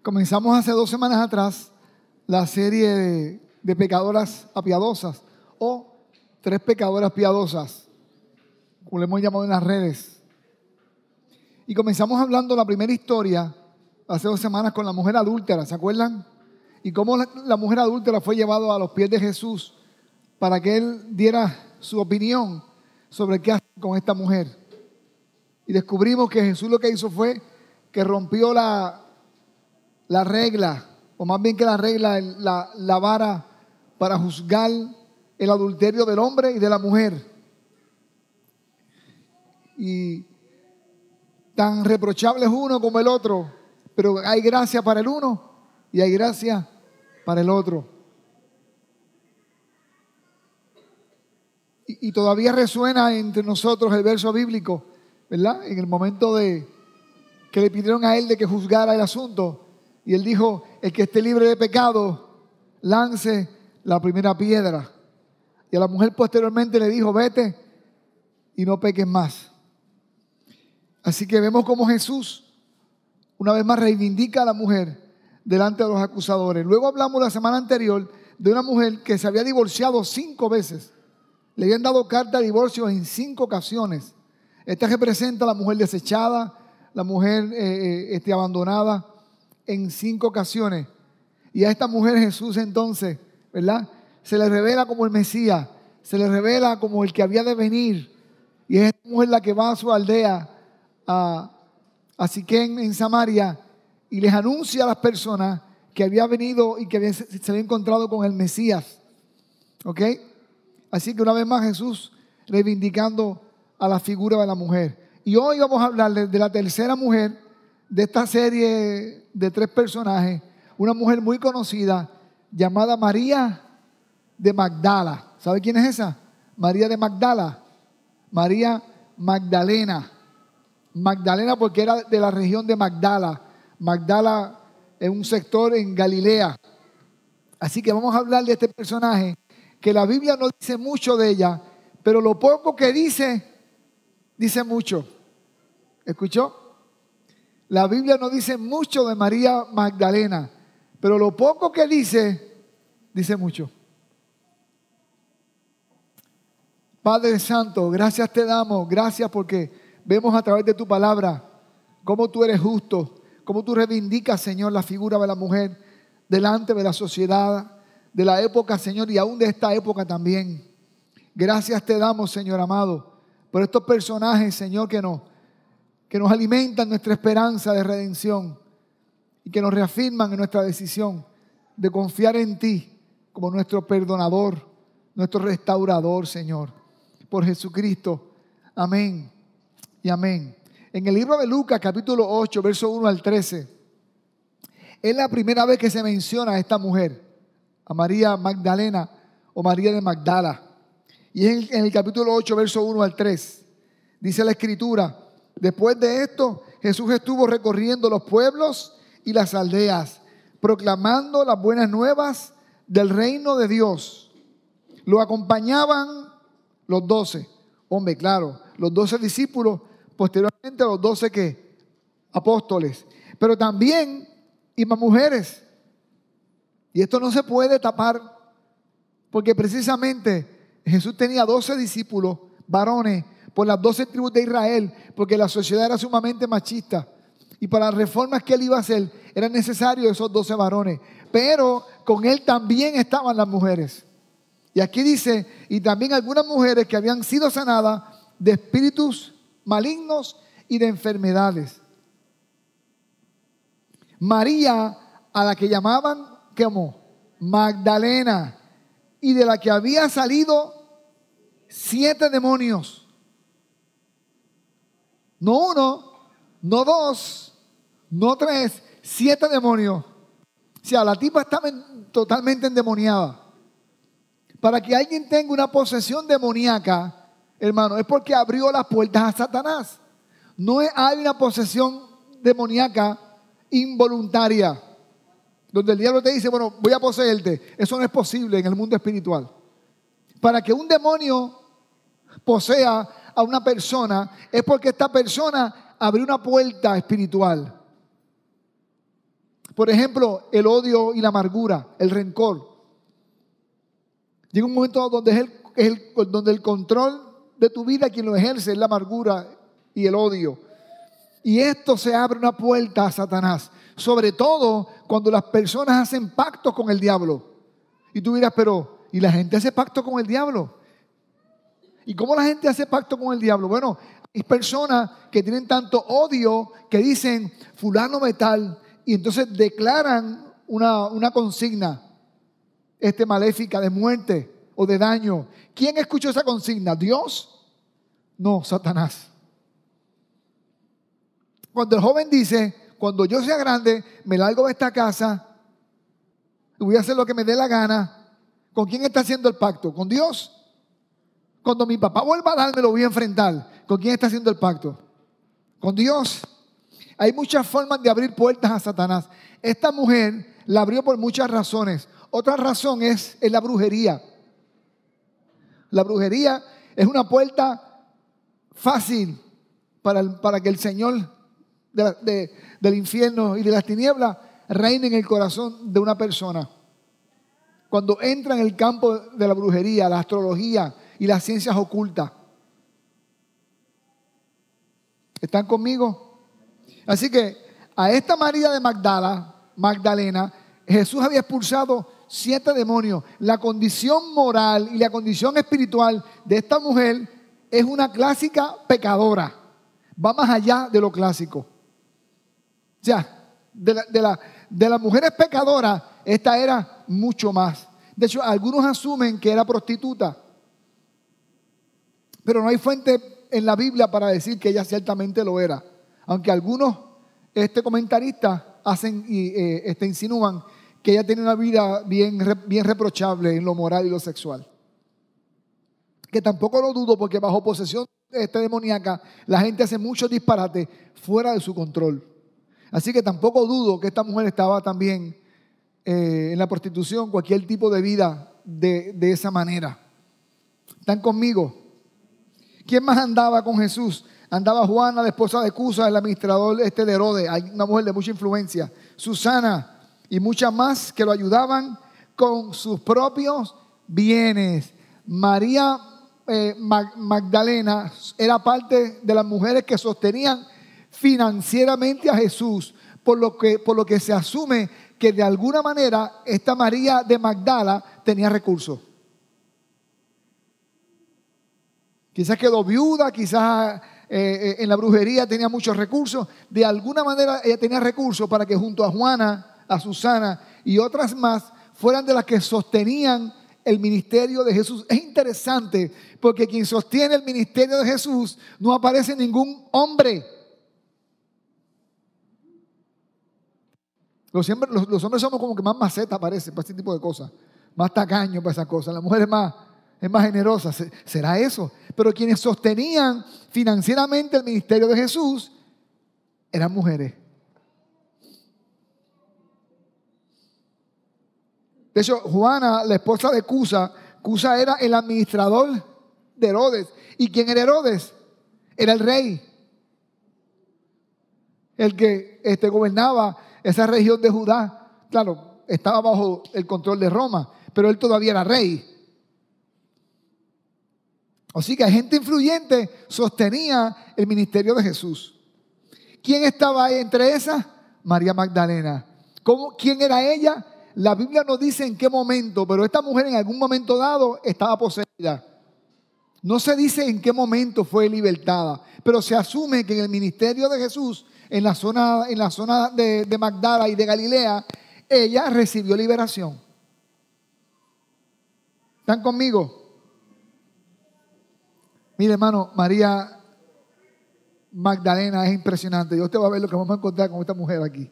Comenzamos hace 2 semanas atrás la serie de pecadoras apiadosas o 3 pecadoras piadosas, como le hemos llamado en las redes. Y comenzamos hablando la primera historia hace 2 semanas con la mujer adúltera, ¿se acuerdan? Y cómo la mujer adúltera fue llevada a los pies de Jesús para que Él diera su opinión sobre qué hacer con esta mujer. Y descubrimos que Jesús lo que hizo fue que rompió la regla, o más bien que la regla, la vara para juzgar el adulterio del hombre y de la mujer. Y tan reprochable es uno como el otro, pero hay gracia para el uno y hay gracia para el otro. Y todavía resuena entre nosotros el verso bíblico, ¿verdad? En el momento de que le pidieron a él de que juzgara el asunto, y él dijo: el que esté libre de pecado, lance la primera piedra. Y a la mujer posteriormente le dijo: vete y no peques más. Así que vemos cómo Jesús una vez más reivindica a la mujer delante de los acusadores. Luego hablamos la semana anterior de una mujer que se había divorciado 5 veces. Le habían dado carta de divorcio en 5 ocasiones. Esta representa a la mujer desechada, la mujer abandonada en 5 ocasiones. Y a esta mujer Jesús entonces, ¿verdad?, se le revela como el Mesías, se le revela como el que había de venir. Y es esta mujer la que va a su aldea, a Siquén en Samaria, y les anuncia a las personas que había venido y que se había encontrado con el Mesías. ¿Ok? Así que una vez más Jesús reivindicando a la figura de la mujer. Y hoy vamos a hablarles de la tercera mujer de esta serie de 3 personajes, una mujer muy conocida llamada María de Magdala. ¿Sabe quién es esa? María de Magdala. María Magdalena. Magdalena porque era de la región de Magdala. Magdala es un sector en Galilea. Así que vamos a hablar de este personaje que la Biblia no dice mucho de ella, pero lo poco que dice mucho. ¿Escuchó? La Biblia no dice mucho de María Magdalena, pero lo poco que dice mucho. Padre Santo, gracias te damos, gracias porque vemos a través de tu palabra cómo tú eres justo, cómo tú reivindicas, Señor, la figura de la mujer delante de la sociedad, de la época, Señor, y aún de esta época también. Gracias te damos, Señor amado, por estos personajes, Señor, que nos alimentan nuestra esperanza de redención y que nos reafirman en nuestra decisión de confiar en ti como nuestro perdonador, nuestro restaurador, Señor. Por Jesucristo. Amén y amén. En el libro de Lucas, capítulo 8, verso 1 al 13, es la primera vez que se menciona a esta mujer, a María Magdalena o María de Magdala. Y es en el capítulo 8, verso 1 al 3. Dice la Escritura: después de esto, Jesús estuvo recorriendo los pueblos y las aldeas, proclamando las buenas nuevas del reino de Dios. Lo acompañaban los 12. Hombre, claro, los 12 discípulos, posteriormente los 12 ¿qué? Apóstoles. Pero también iban mujeres. Y esto no se puede tapar, porque precisamente Jesús tenía 12 discípulos, varones, por las 12 tribus de Israel, porque la sociedad era sumamente machista. Y para las reformas que él iba a hacer, eran necesarios esos 12 varones. Pero con él también estaban las mujeres. Y aquí dice: y también algunas mujeres que habían sido sanadas de espíritus malignos y de enfermedades. María, a la que llamaban como Magdalena, y de la que había salido 7 demonios. No 1, no 2, no 3, 7 demonios. O sea, la tipa estaba totalmente endemoniada. Para que alguien tenga una posesión demoníaca, hermano, es porque abrió las puertas a Satanás. No hay una posesión demoníaca involuntaria, donde el diablo te dice: bueno, voy a poseerte. Eso no es posible en el mundo espiritual. Para que un demonio posea a una persona, es porque esta persona abrió una puerta espiritual. Por ejemplo, el odio y la amargura, el rencor. Llega un momento donde donde el control de tu vida quien lo ejerce es la amargura y el odio. Y esto se abre una puerta a Satanás. Sobre todo cuando las personas hacen pactos con el diablo. Y tú dirás, pero ¿y la gente hace pacto con el diablo? ¿Y cómo la gente hace pacto con el diablo? Bueno, hay personas que tienen tanto odio que dicen fulano me tal, y entonces declaran una consigna maléfica de muerte o de daño. ¿Quién escuchó esa consigna? ¿Dios? No, Satanás. Cuando el joven dice, cuando yo sea grande, me largo de esta casa y voy a hacer lo que me dé la gana, ¿con quién está haciendo el pacto? ¿Con Dios? Cuando mi papá vuelva a darme, lo voy a enfrentar. ¿Con quién está haciendo el pacto? Con Dios. Hay muchas formas de abrir puertas a Satanás. Esta mujer la abrió por muchas razones. Otra razón es la brujería. La brujería es una puerta fácil para que el Señor del infierno y de las tinieblas reine en el corazón de una persona. Cuando entra en el campo de la brujería, la astrología y las ciencias ocultas. ¿Están conmigo? Así que a esta María de Magdalena, Jesús había expulsado 7 demonios. La condición moral y la condición espiritual de esta mujer es una clásica pecadora. Va más allá de lo clásico. O sea, de las mujeres pecadoras, esta era mucho más. De hecho, algunos asumen que era prostituta. Pero no hay fuente en la Biblia para decir que ella ciertamente lo era. Aunque algunos comentaristas insinúan que ella tiene una vida bien reprochable en lo moral y lo sexual. Que tampoco lo dudo, porque bajo posesión demoníaca la gente hace muchos disparates fuera de su control. Así que tampoco dudo que esta mujer estaba también en la prostitución, cualquier tipo de vida de esa manera. ¿Están conmigo? ¿Quién más andaba con Jesús? Andaba Juana, la esposa de Cusa, el administrador de Herodes. Hay una mujer de mucha influencia. Susana y muchas más que lo ayudaban con sus propios bienes. María Magdalena era parte de las mujeres que sostenían financieramente a Jesús, por lo que se asume que de alguna manera esta María de Magdala tenía recursos. Quizás quedó viuda, quizás en la brujería tenía muchos recursos. De alguna manera ella tenía recursos para que junto a Juana, a Susana y otras más fueran de las que sostenían el ministerio de Jesús. Es interesante porque quien sostiene el ministerio de Jesús no aparece ningún hombre. Los hombres somos como que más maceta, parece, para este tipo de cosas. Más tacaños para esas cosas. La mujer es más generosa. ¿Será eso? Pero quienes sostenían financieramente el ministerio de Jesús eran mujeres. De hecho, Juana, la esposa de Cusa era el administrador de Herodes. ¿Y quién era Herodes? Era el rey. El que gobernaba esa región de Judá. Claro, estaba bajo el control de Roma, pero él todavía era rey. Así que gente influyente sostenía el ministerio de Jesús. ¿Quién estaba ahí entre esas? María Magdalena. ¿Quién era ella? La Biblia no dice en qué momento, pero esta mujer en algún momento dado estaba poseída. No se dice en qué momento fue libertada, pero se asume que en el ministerio de Jesús, en la zona de Magdala y de Galilea, ella recibió liberación. ¿Están conmigo? Mire, hermano, María Magdalena es impresionante. Dios te va a ver lo que vamos a encontrar con esta mujer aquí.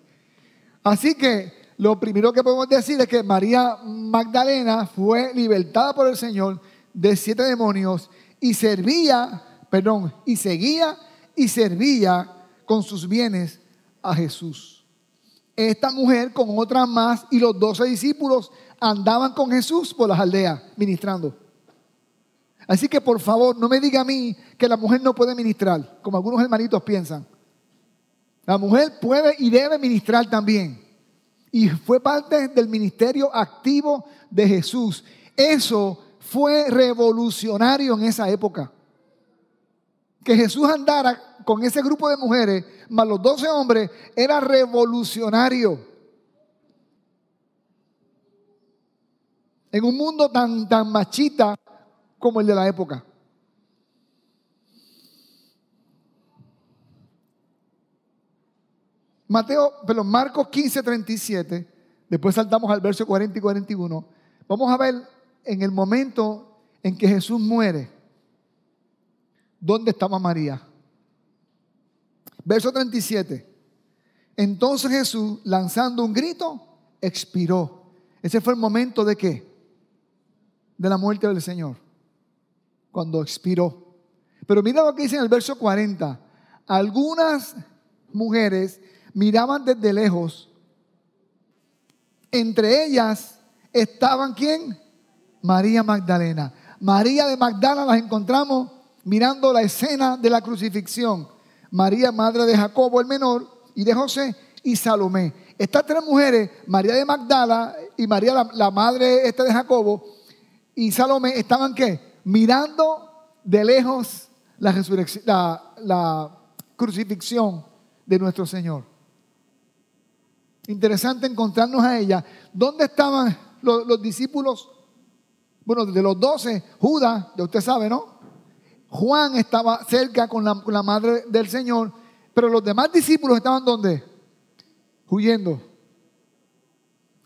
Así que lo primero que podemos decir es que María Magdalena fue libertada por el Señor de 7 demonios y seguía y servía con sus bienes a Jesús. Esta mujer con otras más y los 12 discípulos andaban con Jesús por las aldeas ministrando. Así que por favor no me diga a mí que la mujer no puede ministrar, como algunos hermanitos piensan. La mujer puede y debe ministrar también. Y fue parte del ministerio activo de Jesús. Eso fue revolucionario en esa época. Que Jesús andara con ese grupo de mujeres, más los 12 hombres, era revolucionario. En un mundo tan machista como el de la época. Marcos 15:37, después saltamos al verso 40 y 41. Vamos a ver en el momento en que Jesús muere, ¿dónde estaba María? Verso 37. Entonces Jesús, lanzando un grito, expiró. Ese fue el momento ¿de qué? De la muerte del Señor, cuando expiró. Pero mira lo que dice en el verso 40. Algunas mujeres miraban desde lejos. Entre ellas estaban ¿quién? María Magdalena. María de Magdala las encontramos mirando la escena de la crucifixión. María, madre de Jacobo el menor y de José, y Salomé. Estas tres mujeres, María de Magdala y María la madre de Jacobo y Salomé, estaban ¿qué? Mirando de lejos la crucifixión de nuestro Señor. Interesante encontrarnos a ella. ¿Dónde estaban los discípulos? Bueno, de los 12, Judas, ya usted sabe, ¿no? Juan estaba cerca con la madre del Señor, pero los demás discípulos estaban ¿dónde? Huyendo.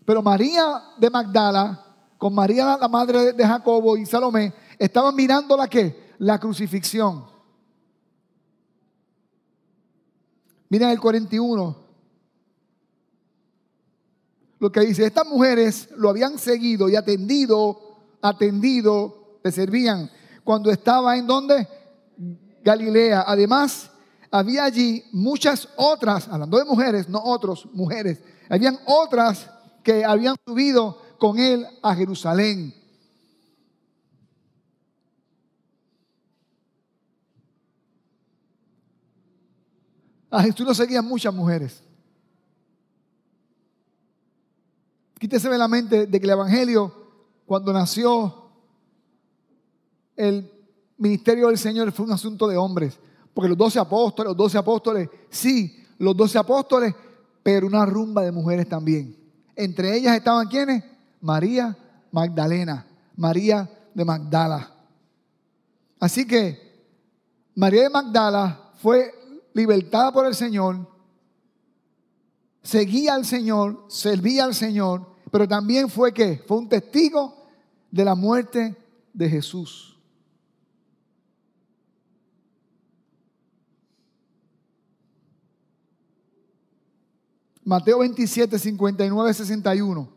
Pero María de Magdala, con María la madre de Jacobo y Salomé, estaban mirando ¿la qué? La crucifixión. Miren el 41. Lo que dice, estas mujeres lo habían seguido y atendido, le servían cuando estaba en ¿dónde? Galilea. Además, había allí muchas otras, hablando de mujeres, no otros, mujeres. Habían otras que habían subido con él a Jerusalén. A Jesús lo seguían muchas mujeres. Quítese de la mente de que el evangelio, cuando nació el ministerio del Señor, fue un asunto de hombres. Porque los 12 apóstoles, sí, los 12 apóstoles, pero una rumba de mujeres también. Entre ellas estaban ¿quiénes? María Magdalena, María de Magdala. Así que María de Magdala fue libertada por el Señor, seguía al Señor, servía al Señor, pero también fue ¿qué? Fue un testigo de la muerte de Jesús. Mateo 27, 59, 61.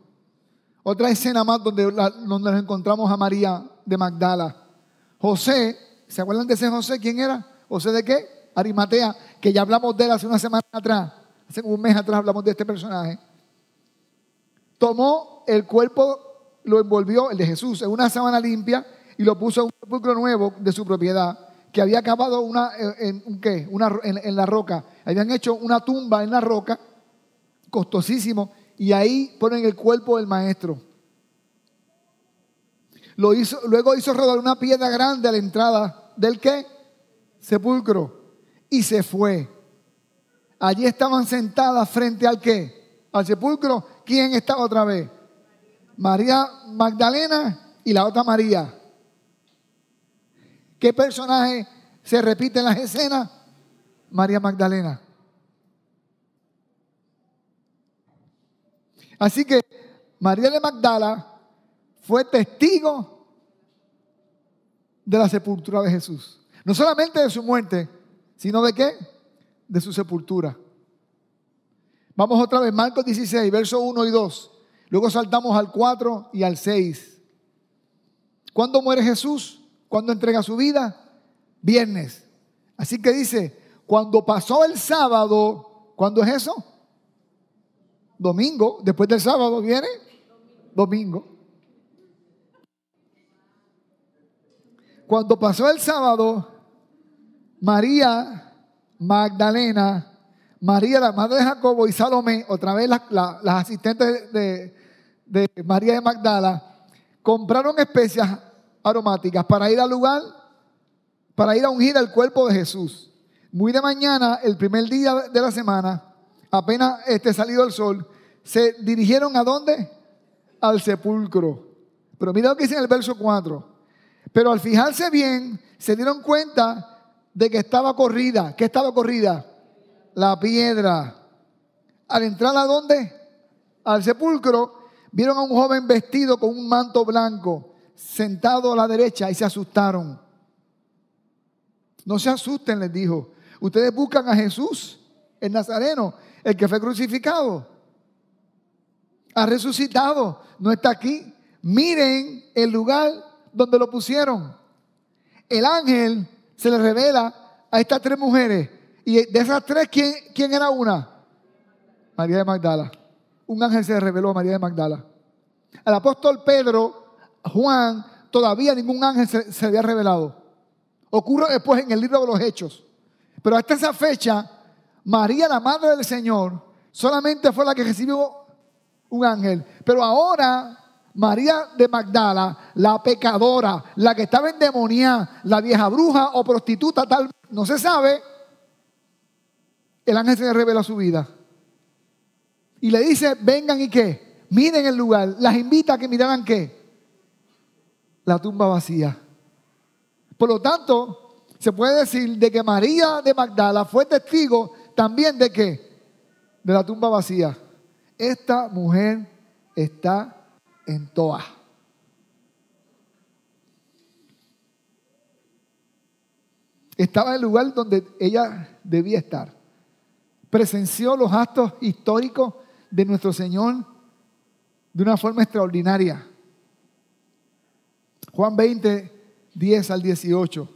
Otra escena más donde nos encontramos a María de Magdala. José, ¿se acuerdan de ese José? ¿Quién era? ¿José de qué? Arimatea, que ya hablamos de él hace una semana atrás. Hace un mes atrás hablamos de este personaje. Tomó el cuerpo, lo envolvió, el de Jesús, en una sábana limpia y lo puso en un sepulcro nuevo de su propiedad, que había cavado en la roca. Habían hecho una tumba en la roca, costosísimo, y ahí ponen el cuerpo del maestro. Luego hizo rodar una piedra grande a la entrada del ¿qué? Sepulcro, y se fue. Allí estaban sentadas frente al ¿qué? Al sepulcro. ¿Quién estaba otra vez? María Magdalena y la otra María. ¿Qué personaje se repite en las escenas? María Magdalena. Así que María de Magdala fue testigo de la sepultura de Jesús. No solamente de su muerte, sino de ¿qué? De su sepultura. Vamos otra vez, Marcos 16, versos 1 y 2. Luego saltamos al 4 y al 6. ¿Cuándo muere Jesús? ¿Cuándo entrega su vida? Viernes. Así que dice, cuando pasó el sábado, ¿cuándo es eso? Domingo. Después del sábado viene domingo. Cuando pasó el sábado, María Magdalena, María, la madre de Jacobo, y Salomé, otra vez las asistentes de María de Magdala, compraron especias aromáticas para ir al lugar, para ir a ungir el cuerpo de Jesús. Muy de mañana, el primer día de la semana, apenas salido el sol, se dirigieron ¿a dónde? Al sepulcro. Pero mira lo que dice en el verso 4. Pero al fijarse bien, se dieron cuenta de que estaba corrida. ¿Qué estaba corrida? La piedra. Al entrar ¿a dónde? Al sepulcro, vieron a un joven vestido con un manto blanco, sentado a la derecha, y se asustaron. No se asusten, les dijo. Ustedes buscan a Jesús, el Nazareno, el que fue crucificado. Ha resucitado, no está aquí. Miren el lugar donde lo pusieron. El ángel se le revela a estas tres mujeres. Y de esas tres, ¿quién era una? María de Magdala. Un ángel se le reveló a María de Magdala. Al apóstol Pedro, Juan, todavía ningún ángel se había revelado. Ocurre después en el libro de los Hechos. Pero hasta esa fecha, María, la madre del Señor, solamente fue la que recibió un ángel. Pero ahora, María de Magdala, la pecadora, la que estaba endemoniada, la vieja bruja o prostituta, tal, no se sabe, el ángel se le revela su vida. Y le dice, vengan y qué, miren el lugar. Las invita a que miraran qué, la tumba vacía. Por lo tanto, se puede decir de que María de Magdala fue testigo también de qué, de la tumba vacía. Esta mujer está en Toa. Estaba en el lugar donde ella debía estar. Presenció los actos históricos de nuestro Señor de una forma extraordinaria. Juan 20, 10 al 18.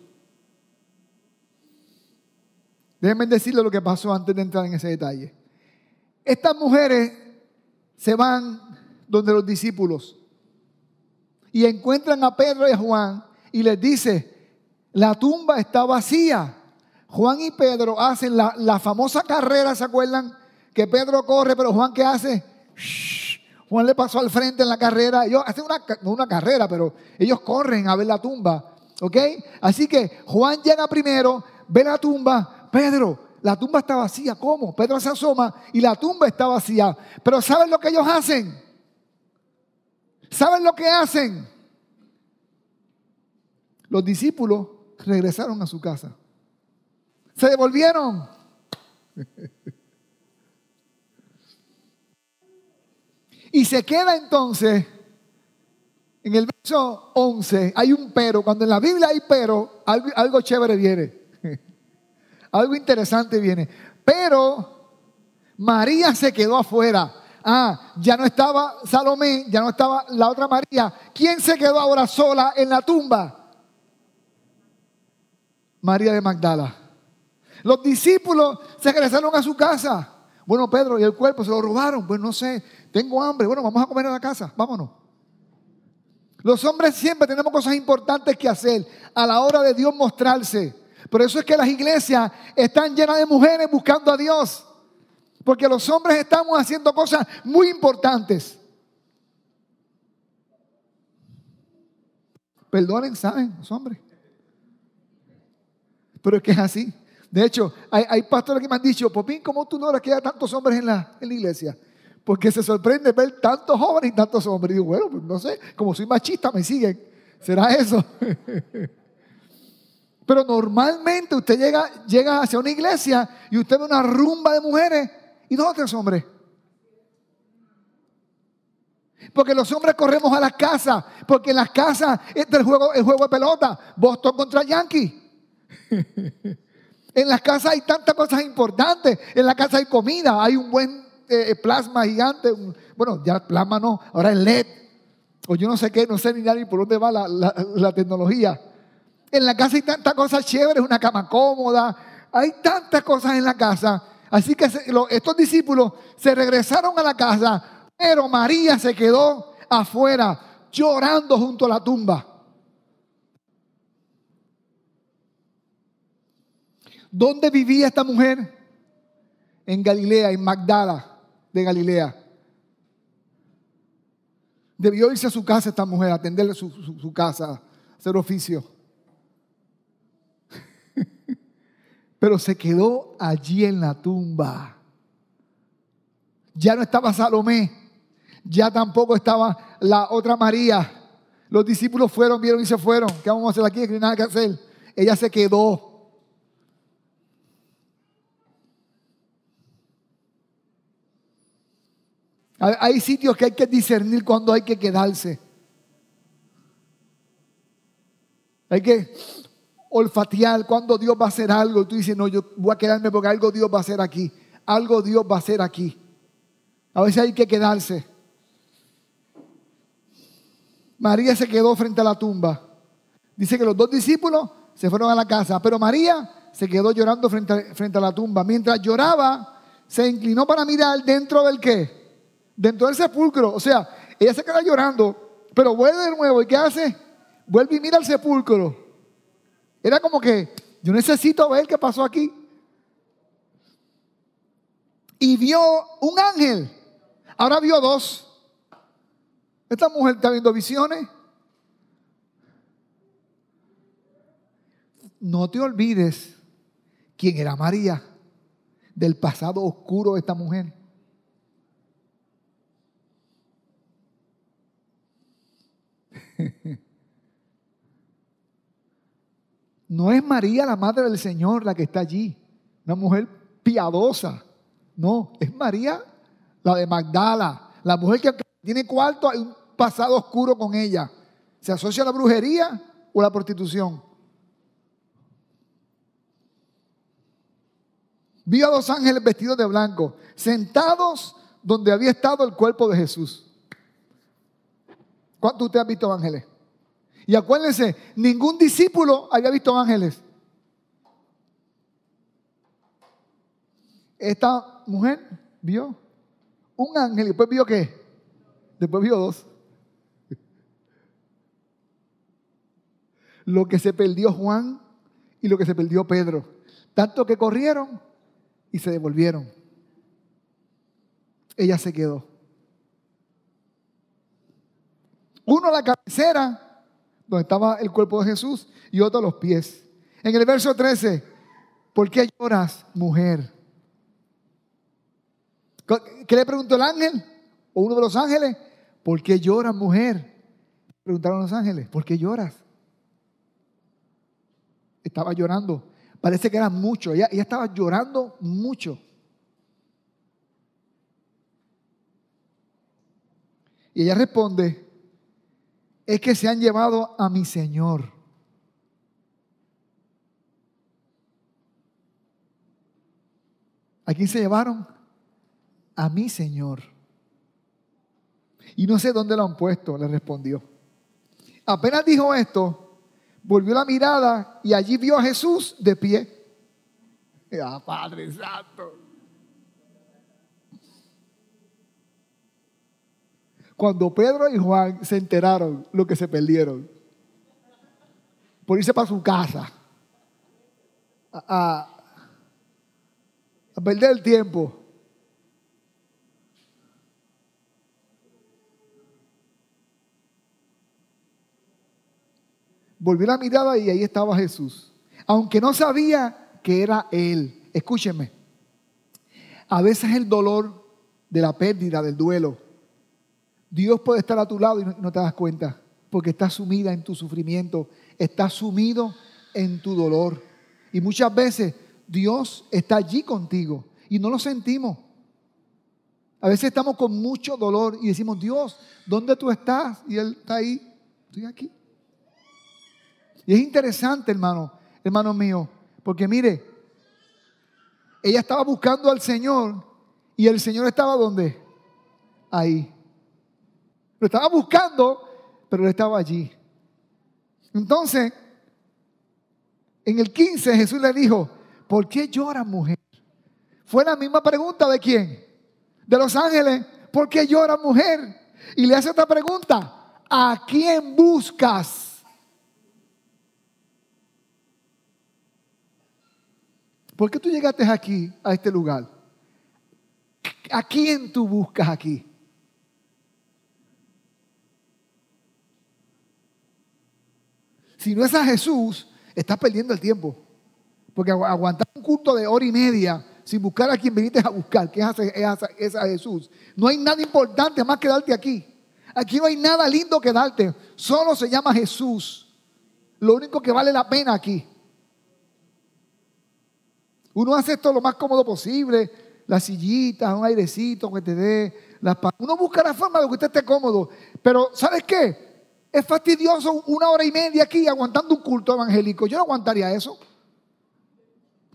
Déjenme decirles lo que pasó antes de entrar en ese detalle. Estas mujeres se van donde los discípulos y encuentran a Pedro y a Juan y les dice, la tumba está vacía. Juan y Pedro hacen la famosa carrera, ¿se acuerdan? Que Pedro corre, pero Juan ¿qué hace? Juan le pasó al frente en la carrera. Ellos hacen una carrera, pero ellos corren a ver la tumba. ¿Ok? Así que Juan llega primero, ve la tumba. Pedro, la tumba está vacía. ¿Cómo? Pedro se asoma y la tumba está vacía. Pero ¿saben lo que ellos hacen? ¿Saben lo que hacen? Los discípulos regresaron a su casa. Se devolvieron. Y se queda entonces, en el verso 11, hay un pero. Cuando en la Biblia hay pero, algo chévere viene. Algo interesante viene. Pero María se quedó afuera. Ya no estaba Salomé, ya no estaba la otra María. ¿Quién se quedó ahora sola en la tumba? María de Magdala. Los discípulos se regresaron a su casa. Bueno, Pedro, ¿y el cuerpo se lo robaron? Pues no sé, tengo hambre. Bueno, vamos a comer en la casa, vámonos. Los hombres siempre tenemos cosas importantes que hacer a la hora de Dios mostrarse. Por eso es que las iglesias están llenas de mujeres buscando a Dios. Porque los hombres estamos haciendo cosas muy importantes. Perdonen, ¿saben? Los hombres. Pero es que es así. De hecho, hay pastores que me han dicho, Popín, ¿cómo tú logras que haya tantos hombres en la iglesia? Porque se sorprende ver tantos jóvenes y tantos hombres. Y digo, bueno, pues no sé, como soy machista me siguen. ¿Será eso? Pero normalmente usted llega hacia una iglesia y usted ve una rumba de mujeres y 2 o 3 hombres. Porque los hombres corremos a las casas, porque en las casas está el juego de pelota, Boston contra Yankees. En las casas hay tantas cosas importantes. En la casa hay comida, hay un buen plasma gigante. Bueno, ya plasma no, ahora es LED. O yo no sé qué, no sé ni por dónde va la tecnología. En la casa hay tantas cosas chéveres, una cama cómoda. Hay tantas cosas en la casa. Así que estos discípulos se regresaron a la casa, pero María se quedó afuera llorando junto a la tumba. ¿Dónde vivía esta mujer? en Galilea, en Magdala de Galilea. Debió irse a su casa esta mujer, a atenderle su casa, hacer oficio. Pero se quedó allí en la tumba. Ya no estaba Salomé, ya tampoco estaba la otra María. Los discípulos fueron, vieron y se fueron. ¿Qué vamos a hacer aquí? No hay nada que hacer. Ella se quedó. Hay sitios que hay que discernir cuando hay que quedarse. Hay que olfatear cuando Dios va a hacer algo. Y tú dices, no, yo voy a quedarme porque algo Dios va a hacer aquí. Algo Dios va a hacer aquí. A veces hay que quedarse. María se quedó frente a la tumba. Dice que los dos discípulos se fueron a la casa, pero María se quedó llorando frente a la tumba. Mientras lloraba, se inclinó para mirar dentro del ¿qué? Dentro del sepulcro. O sea, ella se queda llorando, pero vuelve de nuevo. ¿Y qué hace? Vuelve y mira al sepulcro. Era como que yo necesito ver qué pasó aquí. Y vio un ángel. Ahora vio dos. Esta mujer está viendo visiones. No te olvides quién era María, del pasado oscuro de esta mujer. No es María la madre del Señor la que está allí, una mujer piadosa. No, es María la de Magdala, la mujer que tiene cuarto, hay un pasado oscuro con ella. ¿Se asocia a la brujería o a la prostitución? Vio a dos ángeles vestidos de blanco, sentados donde había estado el cuerpo de Jesús. ¿Cuántos de ustedes han visto ángeles? Y acuérdense, ningún discípulo había visto ángeles. Esta mujer vio un ángel y después vio ¿qué? Después vio dos. Lo que se perdió Juan y lo que se perdió Pedro. Tanto que corrieron y se devolvieron. Ella se quedó. Uno a la cabecera, donde estaba el cuerpo de Jesús, y otro a los pies. En el verso 13, ¿por qué lloras, mujer? ¿Qué le preguntó el ángel? O uno de los ángeles, ¿por qué lloras, mujer? Preguntaron los ángeles, ¿por qué lloras? Estaba llorando. Parece que era mucho. Ella estaba llorando mucho. Y ella responde, es que se han llevado a mi Señor. ¿A quién se llevaron? A mi Señor. Y no sé dónde lo han puesto, le respondió. Apenas dijo esto, volvió la mirada y allí vio a Jesús de pie. ¡Ah, Padre Santo! Cuando Pedro y Juan se enteraron lo que se perdieron, por irse para su casa a perder el tiempo, volvió la mirada y ahí estaba Jesús, aunque no sabía que era Él. Escúcheme, a veces el dolor de la pérdida, del duelo, Dios puede estar a tu lado y no te das cuenta, porque estás sumida en tu sufrimiento, estás sumido en tu dolor. Y muchas veces Dios está allí contigo y no lo sentimos. A veces estamos con mucho dolor y decimos, Dios, ¿dónde tú estás? Y Él está ahí, estoy aquí. Y es interesante, hermano mío, porque mire, ella estaba buscando al Señor y el Señor estaba ¿dónde? Ahí. Lo estaba buscando, pero Él estaba allí. Entonces, en el 15 Jesús le dijo, ¿por qué lloras, mujer? Fue la misma pregunta de ¿quién? De los ángeles. ¿Por qué lloras, mujer? Y le hace otra pregunta, ¿a quién buscas? ¿Por qué tú llegaste aquí, a este lugar? ¿A quién tú buscas aquí? Si no es a Jesús, estás perdiendo el tiempo. Porque aguantar un culto de hora y media sin buscar a quien viniste a buscar, que es a Jesús. No hay nada importante más que darte aquí. Aquí no hay nada lindo que darte. Solo se llama Jesús. Lo único que vale la pena aquí. Uno hace esto lo más cómodo posible. Las sillitas, un airecito que te dé. Uno busca la forma de que usted esté cómodo. Pero ¿sabes qué? Es fastidioso 1 hora y media aquí aguantando un culto evangélico. Yo no aguantaría eso.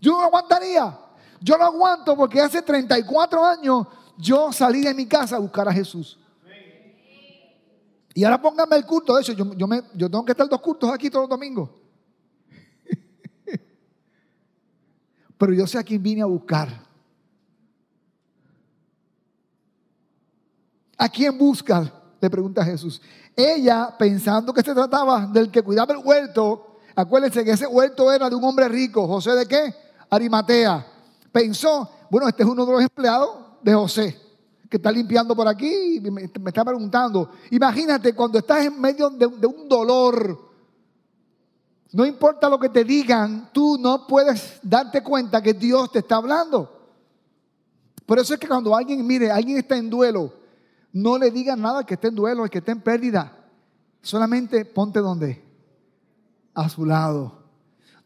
Yo no lo aguantaría. Yo lo aguanto porque hace 34 años yo salí de mi casa a buscar a Jesús. Y ahora pónganme el culto. De hecho, yo tengo que estar 2 cultos aquí todos los domingos. Pero yo sé a quién vine a buscar. ¿A quién buscas? Le pregunta Jesús. Ella, pensando que se trataba del que cuidaba el huerto, acuérdense que ese huerto era de un hombre rico. ¿José de qué? Arimatea. Pensó, bueno, este es uno de los empleados de José, que está limpiando por aquí y me está preguntando. Imagínate cuando estás en medio de un dolor. No importa lo que te digan, tú no puedes darte cuenta que Dios te está hablando. Por eso es que cuando alguien está en duelo, no le digas nada al que esté en duelo, al que esté en pérdida. Solamente ponte donde, a su lado.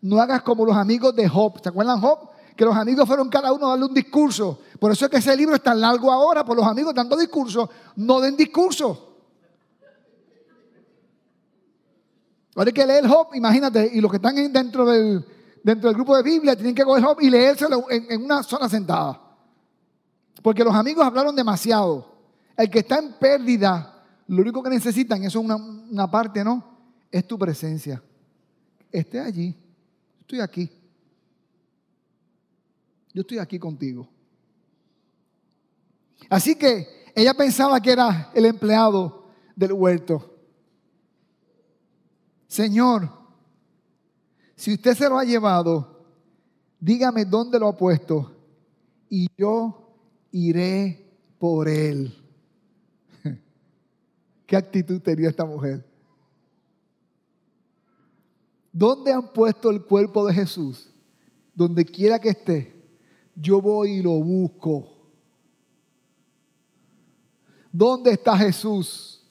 No hagas como los amigos de Job. ¿Se acuerdan Job? Que los amigos fueron cada uno a darle un discurso. Por eso es que ese libro es tan largo ahora, por los amigos dando discursos. No den discursos. Ahora hay que leer Job, imagínate, y los que están dentro del grupo de Biblia tienen que coger Job y leérselo en una sola sentada. Porque los amigos hablaron demasiado. El que está en pérdida, lo único que necesitan, eso es una parte, ¿no? Es tu presencia. Esté allí. Estoy aquí. Yo estoy aquí contigo. Así que ella pensaba que era el empleado del huerto. Señor, si usted se lo ha llevado, dígame dónde lo ha puesto y yo iré por él. ¿Qué actitud tenía esta mujer? ¿Dónde han puesto el cuerpo de Jesús? Donde quiera que esté, yo voy y lo busco. ¿Dónde está Jesús?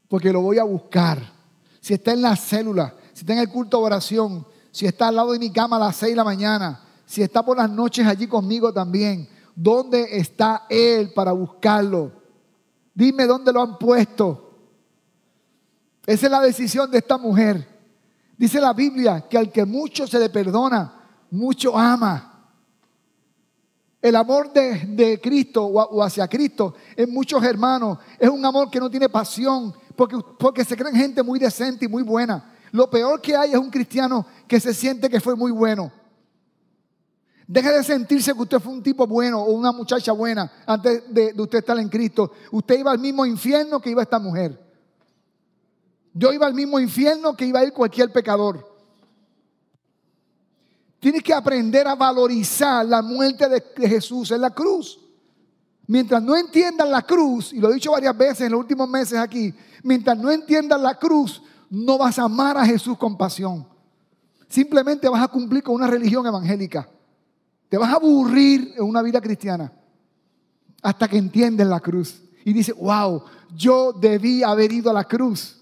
Porque lo voy a buscar. Si está en la célula, si está en el culto de oración, si está al lado de mi cama a las 6 de la mañana, si está por las noches allí conmigo también, ¿dónde está Él para buscarlo? Dime dónde lo han puesto. Esa es la decisión de esta mujer. Dice la Biblia que al que mucho se le perdona, mucho ama. El amor de Cristo o hacia Cristo en muchos hermanos es un amor que no tiene pasión porque se creen gente muy decente y muy buena. Lo peor que hay es un cristiano que se siente que fue muy bueno. Deje de sentirse que usted fue un tipo bueno o una muchacha buena antes de usted estar en Cristo. Usted iba al mismo infierno que iba esta mujer. Yo iba al mismo infierno que iba a ir cualquier pecador. Tienes que aprender a valorizar la muerte de Jesús en la cruz. Mientras no entiendan la cruz, y lo he dicho varias veces en los últimos meses aquí, mientras no entiendan la cruz, no vas a amar a Jesús con pasión. Simplemente vas a cumplir con una religión evangélica. Te vas a aburrir en una vida cristiana hasta que entiendes la cruz. Y dices, wow, yo debí haber ido a la cruz.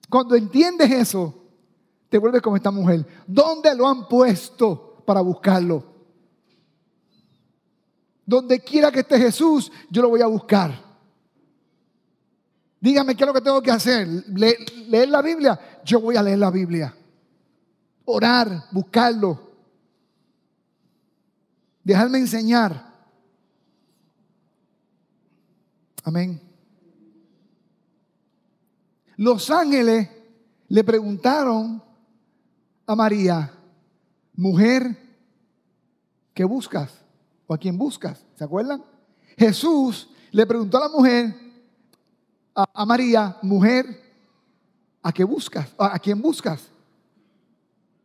Cuando entiendes eso, te vuelves como esta mujer. ¿Dónde lo han puesto para buscarlo? Donde quiera que esté Jesús, yo lo voy a buscar. Dígame qué es lo que tengo que hacer. ¿Leer la Biblia? Yo voy a leer la Biblia. Orar, buscarlo. Dejarme enseñar. Amén. Los ángeles le preguntaron a María, mujer, ¿qué buscas? ¿O a quién buscas? ¿Se acuerdan? Jesús le preguntó a la mujer, a María, mujer, ¿a qué buscas? ¿A quién buscas?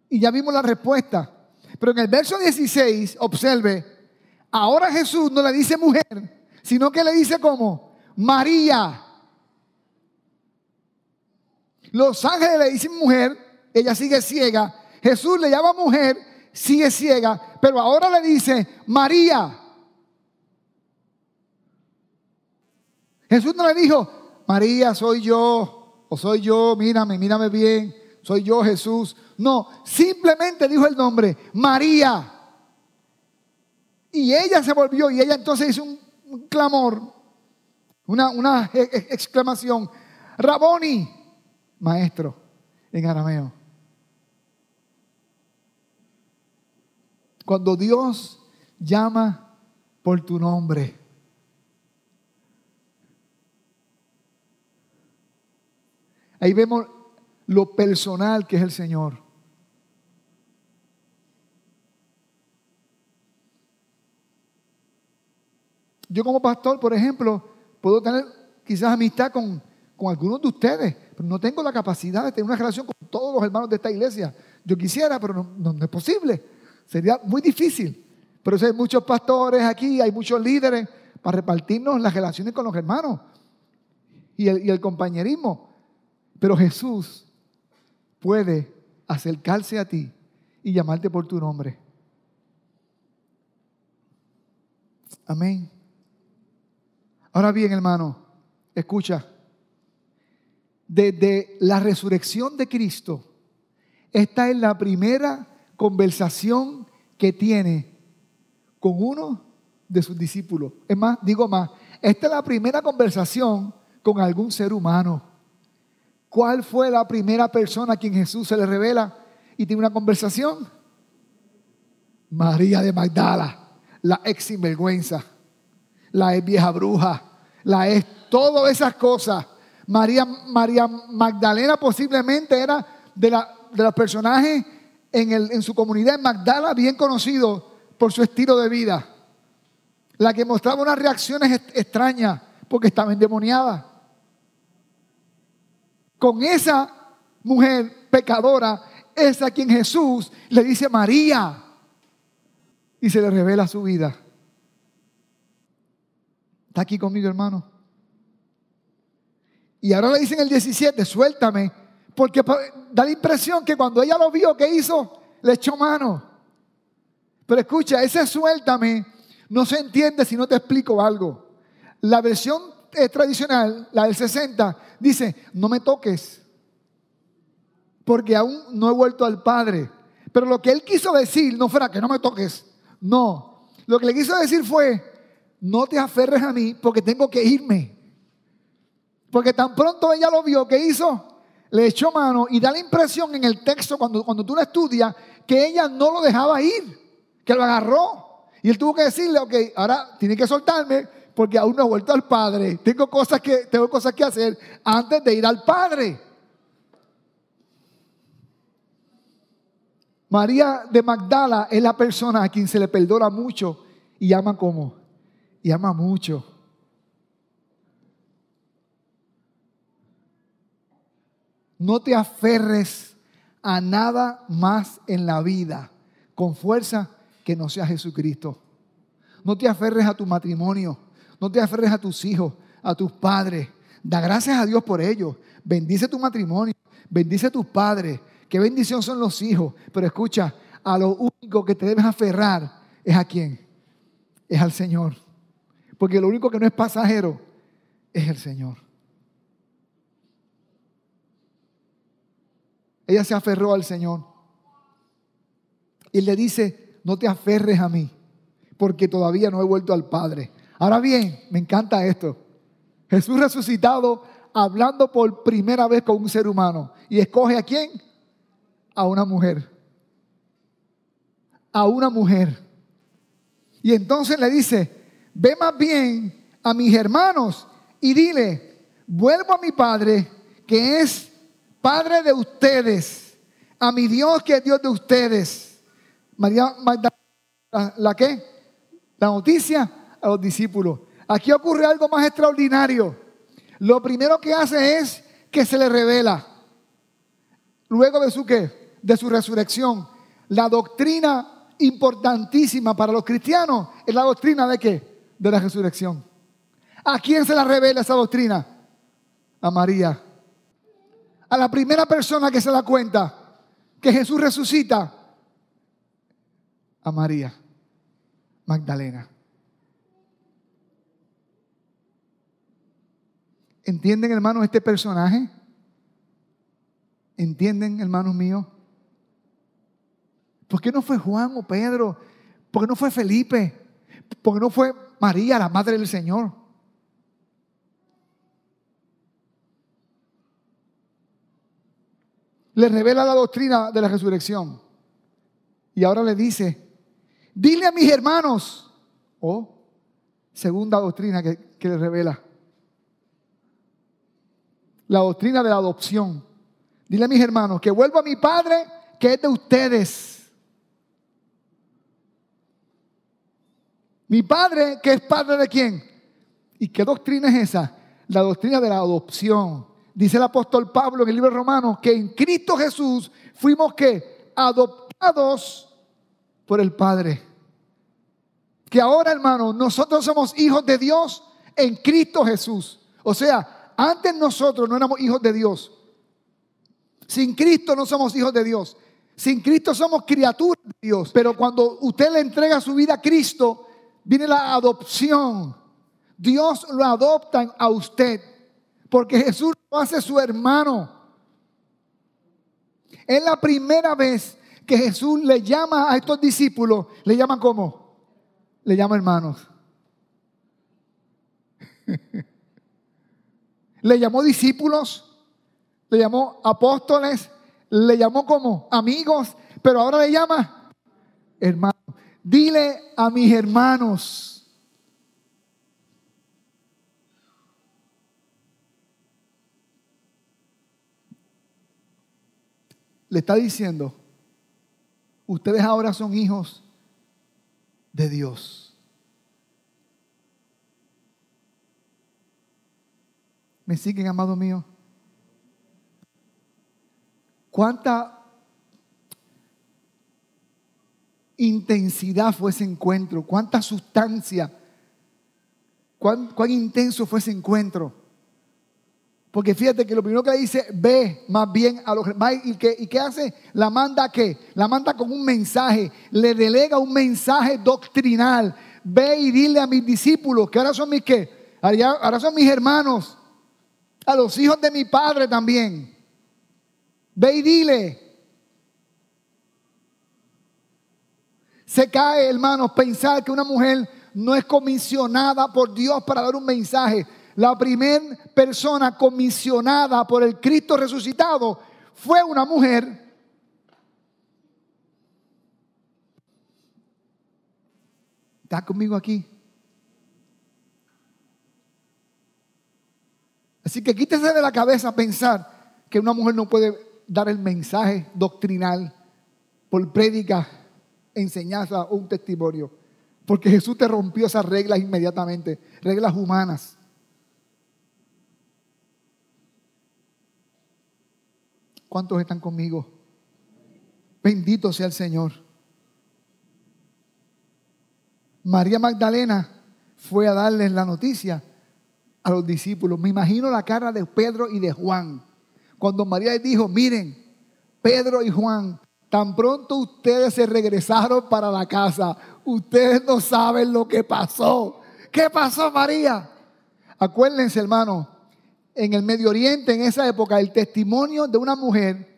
Y ya vimos la respuesta. Pero en el verso 16, observe, ahora Jesús no le dice mujer, sino que le dice como María. Los ángeles le dicen mujer, ella sigue ciega. Jesús le llama mujer, sigue ciega, pero ahora le dice María. Jesús no le dijo, María, soy yo, o soy yo, mírame bien, soy yo, Jesús. No, simplemente dijo el nombre, María. Y ella se volvió, y ella entonces hizo un clamor, una exclamación, Raboni, maestro, en arameo. Cuando Dios llama por tu nombre, ahí vemos lo personal que es el Señor. Yo como pastor, por ejemplo, puedo tener quizás amistad con algunos de ustedes, pero no tengo la capacidad de tener una relación con todos los hermanos de esta iglesia. Yo quisiera, pero no es posible. Sería muy difícil. Por eso hay muchos pastores aquí, hay muchos líderes para repartirnos las relaciones con los hermanos y el compañerismo. Pero Jesús puede acercarse a ti y llamarte por tu nombre. Amén. Ahora bien, hermano, escucha. Desde la resurrección de Cristo, esta es la primera conversación que tiene con uno de sus discípulos. Es más, digo más, esta es la primera conversación con algún ser humano. ¿Cuál fue la primera persona a quien Jesús se le revela y tiene una conversación? María de Magdala, la ex sinvergüenza, la ex vieja bruja, la ex todas esas cosas. María Magdalena posiblemente era de los personajes en su comunidad en Magdala bien conocido por su estilo de vida. La que mostraba unas reacciones extrañas porque estaba endemoniada. Con esa mujer pecadora es a quien Jesús le dice María y se le revela su vida. ¿Está aquí conmigo, hermano? Y ahora le dicen en el 17, suéltame, porque da la impresión que cuando ella lo vio, ¿qué hizo? Le echó mano. Pero escucha, ese suéltame no se entiende si no te explico algo. La versión tradicional, la del 60, dice, no me toques, porque aún no he vuelto al Padre. Pero lo que él quiso decir no fuera que no me toques, no. Lo que le quiso decir fue, no te aferres a mí porque tengo que irme. Porque tan pronto ella lo vio, ¿qué hizo? Le echó mano y da la impresión en el texto, cuando tú lo estudias, que ella no lo dejaba ir, que lo agarró. Y él tuvo que decirle, ok, ahora tiene que soltarme porque aún no he vuelto al Padre. Tengo cosas que hacer antes de ir al Padre. María de Magdala es la persona a quien se le perdona mucho y ama como, y ama mucho. No te aferres a nada más en la vida con fuerza que no sea Jesucristo. No te aferres a tu matrimonio, no te aferres a tus hijos, a tus padres. Da gracias a Dios por ellos. Bendice tu matrimonio, bendice a tus padres. Qué bendición son los hijos. Pero escucha, a lo único que te debes aferrar es ¿a quién? Es al Señor. Porque lo único que no es pasajero es el Señor. Ella se aferró al Señor. Y le dice, no te aferres a mí, porque todavía no he vuelto al Padre. Ahora bien, me encanta esto. Jesús resucitado, hablando por primera vez con un ser humano. ¿Y escoge a quién? A una mujer. A una mujer. Y entonces le dice, ve más bien a mis hermanos y dile, vuelvo a mi Padre, que es Padre de ustedes, a mi Dios que es Dios de ustedes. María Magdalena, ¿la qué? La noticia a los discípulos. Aquí ocurre algo más extraordinario. Lo primero que hace es que se le revela. Luego de su ¿qué? De su resurrección. La doctrina importantísima para los cristianos es la doctrina ¿de qué? De la resurrección. ¿A quién se la revela esa doctrina? A María. A la primera persona que se da cuenta que Jesús resucita, a María Magdalena. ¿Entienden, hermanos, este personaje? ¿Entienden, hermanos míos? ¿Por qué no fue Juan o Pedro? ¿Por qué no fue Felipe? ¿Por qué no fue María, la madre del Señor? Le revela la doctrina de la resurrección. Y ahora le dice, dile a mis hermanos. Segunda doctrina que le revela. La doctrina de la adopción. Dile a mis hermanos que vuelvo a mi Padre que es de ustedes. Mi Padre que es Padre de quién. ¿Y qué doctrina es esa? La doctrina de la adopción. Dice el apóstol Pablo en el libro de Romanos que en Cristo Jesús fuimos ¿qué? Adoptados por el Padre. Que ahora, hermanos, nosotros somos hijos de Dios en Cristo Jesús. O sea, antes nosotros no éramos hijos de Dios. Sin Cristo no somos hijos de Dios. Sin Cristo somos criaturas de Dios. Pero cuando usted le entrega su vida a Cristo, viene la adopción. Dios lo adopta a usted. Porque Jesús lo hace su hermano. Es la primera vez que Jesús le llama a estos discípulos. ¿Le llaman cómo? Le llama hermanos. Le llamó discípulos, le llamó apóstoles, le llamó como amigos, pero ahora le llama hermanos. Dile a mis hermanos. Le está diciendo, ustedes ahora son hijos de Dios. ¿Me siguen, amado mío? ¿Cuánta intensidad fue ese encuentro? ¿Cuánta sustancia? ¿Cuán intenso fue ese encuentro? Porque fíjate que lo primero que le dice, ve más bien a los demás. ¿Y qué hace? La manda ¿a qué? La manda con un mensaje. Le delega un mensaje doctrinal. Ve y dile a mis discípulos, que ahora son mis ¿qué? Ahora son mis hermanos. A los hijos de mi Padre también. Ve y dile. Se cae, hermanos, pensar que una mujer no es comisionada por Dios para dar un mensaje. La primera persona comisionada por el Cristo resucitado fue una mujer. ¿Está conmigo aquí? Así que quítese de la cabeza pensar que una mujer no puede dar el mensaje doctrinal por prédica, enseñanza o un testimonio. Porque Jesús te rompió esas reglas inmediatamente, reglas humanas. ¿Cuántos están conmigo? Bendito sea el Señor. María Magdalena fue a darles la noticia a los discípulos. Me imagino la cara de Pedro y de Juan. Cuando María les dijo, miren, Pedro y Juan, tan pronto ustedes se regresaron para la casa, ustedes no saben lo que pasó. ¿Qué pasó, María? Acuérdense, hermano, en el Medio Oriente, en esa época, el testimonio de una mujer,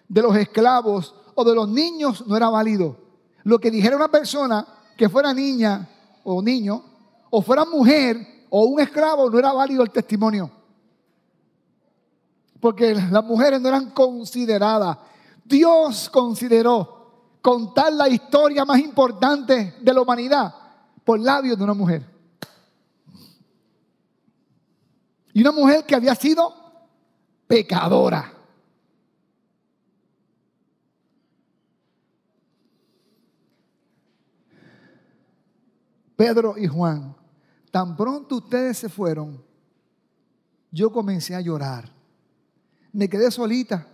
de los esclavos o de los niños no era válido. Lo que dijera una persona que fuera niña o niño, o fuera mujer o un esclavo, no era válido el testimonio. Porque las mujeres no eran consideradas. Dios consideró contar la historia más importante de la humanidad por labios de una mujer. Y una mujer que había sido pecadora. Pedro y Juan, tan pronto ustedes se fueron, yo comencé a llorar. Me quedé solita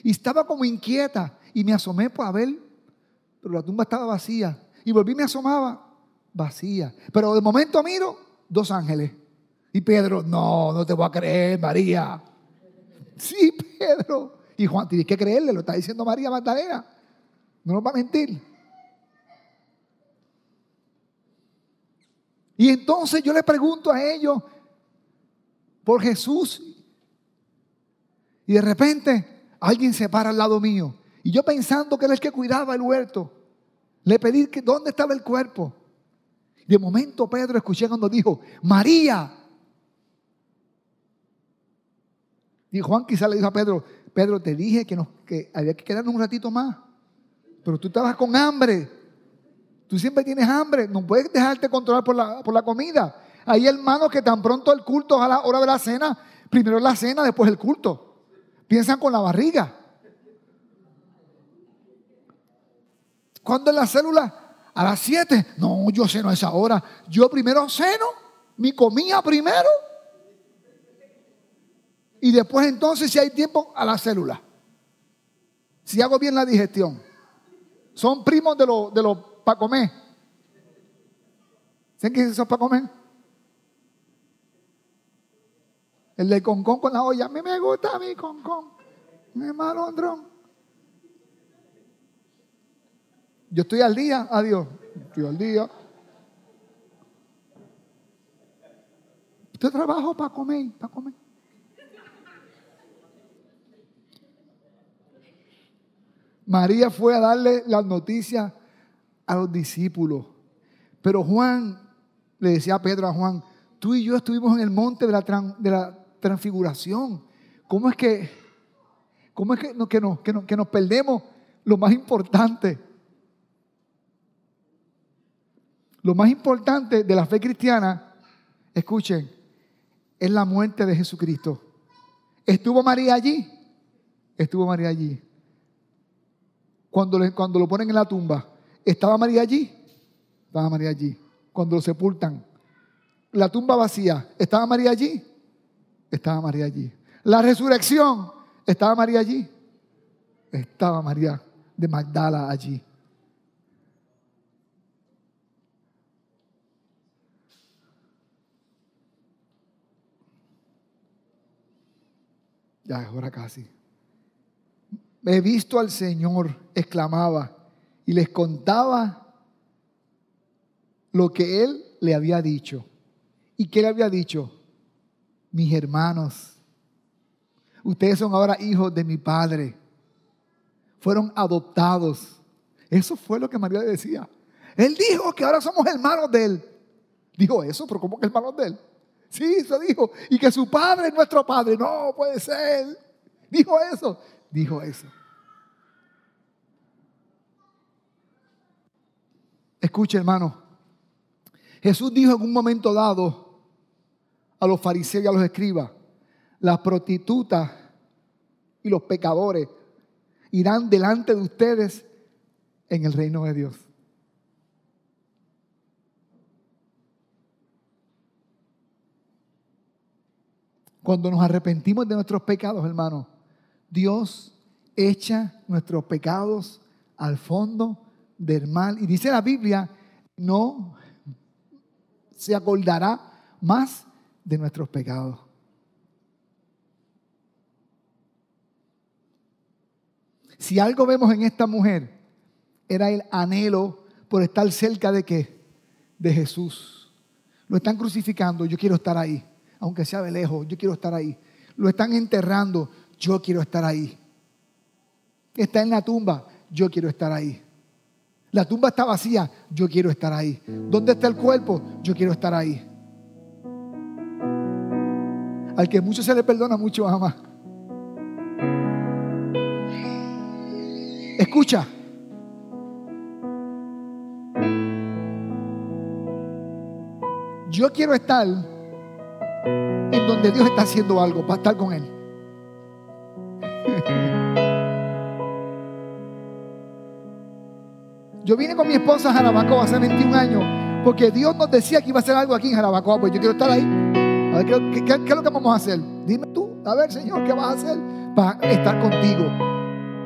y estaba como inquieta y me asomé para ver pero la tumba estaba vacía. Y volví y me asomaba, vacía. Pero de momento miro, 2 ángeles. Y Pedro, no te voy a creer, María. Sí, Pedro. Y Juan, tienes que creerle, lo está diciendo María Magdalena. No nos va a mentir. Y entonces yo le pregunto a ellos por Jesús. Y de repente alguien se para al lado mío. Y yo pensando que era el que cuidaba el huerto, le pedí que dónde estaba el cuerpo. De momento Pedro escuché cuando dijo, María. Y Juan quizá le dijo a Pedro, Pedro, te dije que había que quedarnos un ratito más. Pero tú estabas con hambre. Tú siempre tienes hambre. No puedes dejarte controlar por la comida. Hay hermanos que tan pronto el culto a la hora de la cena, primero la cena, después el culto. Piensan con la barriga. ¿Cuándo en la célula? A las 7. No, yo ceno a esa hora. Yo primero ceno, mi comida primero. Y después entonces, si hay tiempo, a la célula. Si hago bien la digestión. Son primos de los para comer. ¿Saben qué es eso para comer? El de concón con la olla. A mí me gusta mi concón. Mi malondrón. Yo estoy al día, adiós. Estoy al día. Yo trabajo para comer. María fue a darle las noticias a los discípulos. Pero Juan le decía a Pedro, a Juan, tú y yo estuvimos en el monte de la transfiguración. ¿Cómo es que nos perdemos lo más importante? Lo más importante de la fe cristiana, escuchen, es la muerte de Jesucristo. ¿Estuvo María allí? Estuvo María allí. Cuando lo ponen en la tumba, ¿estaba María allí? Estaba María allí. Cuando lo sepultan, la tumba vacía, ¿estaba María allí? Estaba María allí. La resurrección, ¿estaba María allí? Estaba María de Magdala allí. Ya es hora casi. He visto al Señor, exclamaba, y les contaba lo que Él le había dicho. ¿Y qué le había dicho? Mis hermanos, ustedes son ahora hijos de mi Padre. Fueron adoptados. Eso fue lo que María le decía. Él dijo que ahora somos hermanos de Él. Dijo eso, pero ¿cómo que hermanos de Él? Sí, eso dijo. Y que su Padre es nuestro Padre. No puede ser. Dijo eso. Dijo eso. Escuche, hermano. Jesús dijo en un momento dado a los fariseos y a los escribas, las prostitutas y los pecadores irán delante de ustedes en el reino de Dios. Cuando nos arrepentimos de nuestros pecados, hermano, Dios echa nuestros pecados al fondo del mar. Y dice la Biblia, no se acordará más de nuestros pecados. Si algo vemos en esta mujer, era el anhelo por estar cerca de ¿qué? De Jesús. Lo están crucificando, yo quiero estar ahí. Aunque sea de lejos, yo quiero estar ahí. Lo están enterrando, yo quiero estar ahí. Está en la tumba, yo quiero estar ahí. La tumba está vacía, yo quiero estar ahí. ¿Dónde está el cuerpo? Yo quiero estar ahí. Al que mucho se le perdona, mucho ama. Escucha. Yo quiero estar en donde Dios está haciendo algo para estar con Él. Yo vine con mi esposa a Jarabacoa hace 21 años porque Dios nos decía que iba a hacer algo aquí en Jarabacoa. Pues yo quiero estar ahí. A ver, ¿qué es lo que vamos a hacer? Dime tú, a ver, Señor, ¿qué vas a hacer para estar contigo?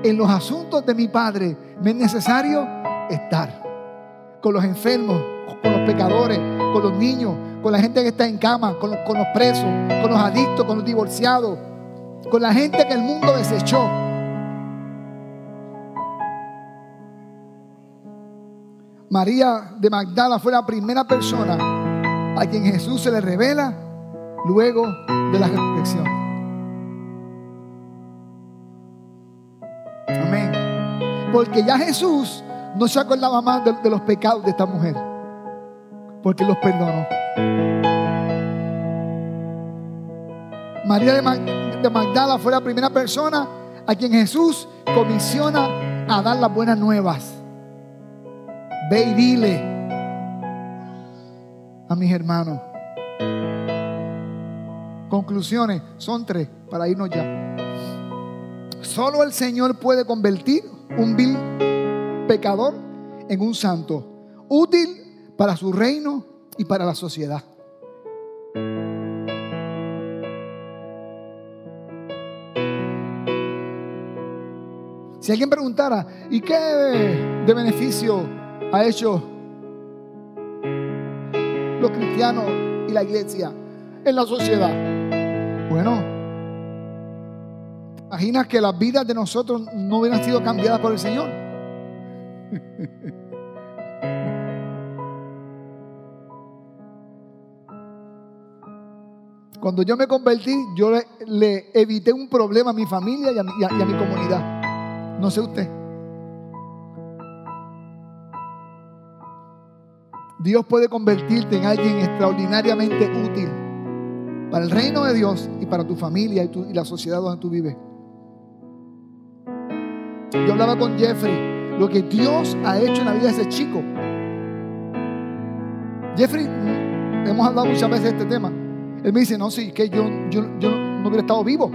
En los asuntos de mi Padre me es necesario estar. Con los enfermos, con los pecadores, con los niños, con la gente que está en cama, con los presos, con los adictos, con los divorciados, con la gente que el mundo desechó. María de Magdala fue la primera persona a quien Jesús se le revela luego de la resurrección. Amén. Porque ya Jesús no se acordaba más de los pecados de esta mujer, porque los perdonó. María de Magdala fue la primera persona a quien Jesús comisiona a dar las buenas nuevas. Ve y dile a mis hermanos. Conclusiones, son 3 para irnos ya. Solo el Señor puede convertir un vil pecador en un santo, útil para su reino y para la sociedad. Si alguien preguntara, ¿y qué de beneficio ha hecho los cristianos y la iglesia en la sociedad? Bueno, ¿te imaginas que las vidas de nosotros no hubieran sido cambiadas por el Señor? Cuando yo me convertí, yo le evité un problema a mi familia y a mi comunidad. No sé usted. Dios puede convertirte en alguien extraordinariamente útil para el reino de Dios y para tu familia y la sociedad donde tú vives. Yo hablaba con Jeffrey, lo que Dios ha hecho en la vida de ese chico. Jeffrey, hemos hablado muchas veces de este tema. Él me dice, no, sí, que yo no hubiera estado vivo.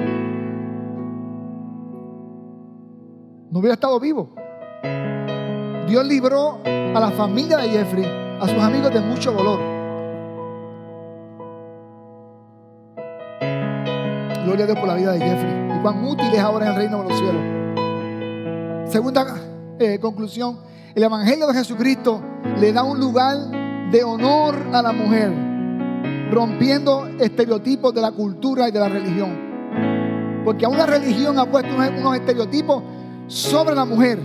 No hubiera estado vivo. Dios libró a la familia de Jeffrey, a sus amigos, de mucho dolor. Gloria a Dios por la vida de Jeffrey y cuán útil es ahora en el reino de los cielos. Segunda conclusión, el evangelio de Jesucristo le da un lugar de honor a la mujer, rompiendo estereotipos de la cultura y de la religión. Porque aún la religión ha puesto unos estereotipos sobre la mujer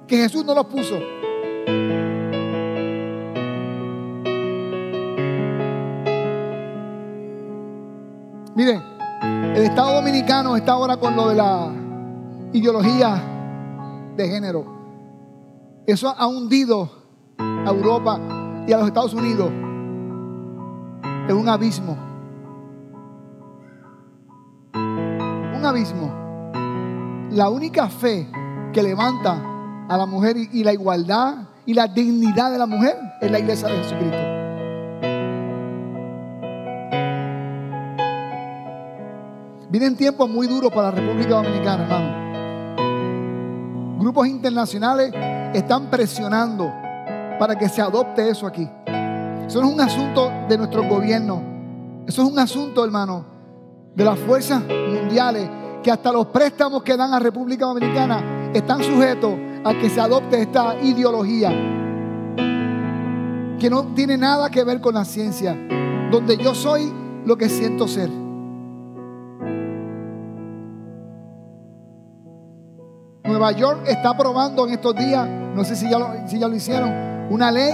que Jesús no los puso. Miren, el Estado Dominicano está ahora con lo de la ideología de género. Eso ha hundido a Europa y a los Estados Unidos en un abismo. Un abismo. La única fe que levanta a la mujer y la igualdad y la dignidad de la mujer es la iglesia de Jesucristo. Vienen tiempos muy duros para la República Dominicana, hermano. Grupos internacionales están presionando para que se adopte eso aquí. Eso no es un asunto de nuestro gobierno. Eso es un asunto, hermano, de las fuerzas mundiales, que hasta los préstamos que dan a República Dominicana están sujetos a que se adopte esta ideología que no tiene nada que ver con la ciencia, donde yo soy lo que siento ser. Nueva York está aprobando en estos días, no sé si ya lo hicieron, una ley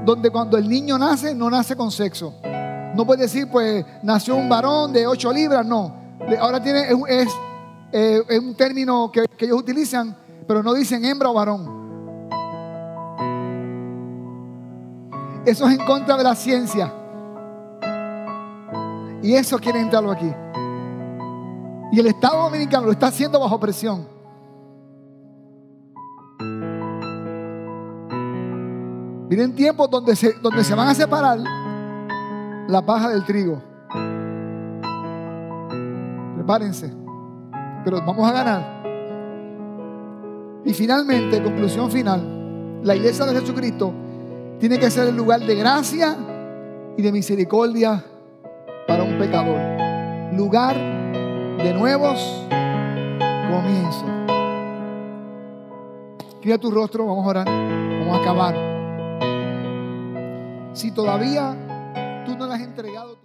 donde cuando el niño nace, no nace con sexo. No puede decir, pues, nació un varón de 8 libras, no. Ahora es un término que ellos utilizan, pero no dicen hembra o varón. Eso es en contra de la ciencia. Y eso quiere entrarlo aquí. Y el Estado Dominicano lo está haciendo bajo presión. Vienen tiempos donde se van a separar la paja del trigo. Prepárense. Pero vamos a ganar. Y finalmente, conclusión final, la iglesia de Jesucristo tiene que ser el lugar de gracia y de misericordia para un pecador. Lugar de nuevos comienzos. Inclina tu rostro, vamos a orar, vamos a acabar. Si todavía tú no le has entregado